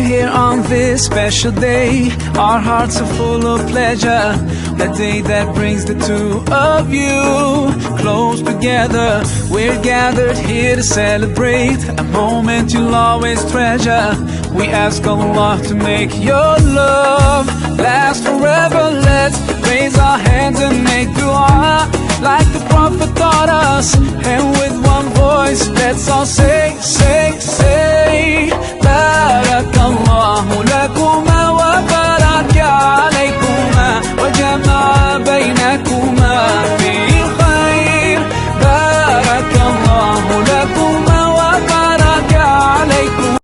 here on this special day. Our hearts are full of pleasure, the day that brings the two of you close together. We're gathered here to celebrate a moment you'll always treasure. We ask Allah to make your love last forever. Let's raise our hands and make dua like the Prophet taught us, and with one voice let's all say Barakallah.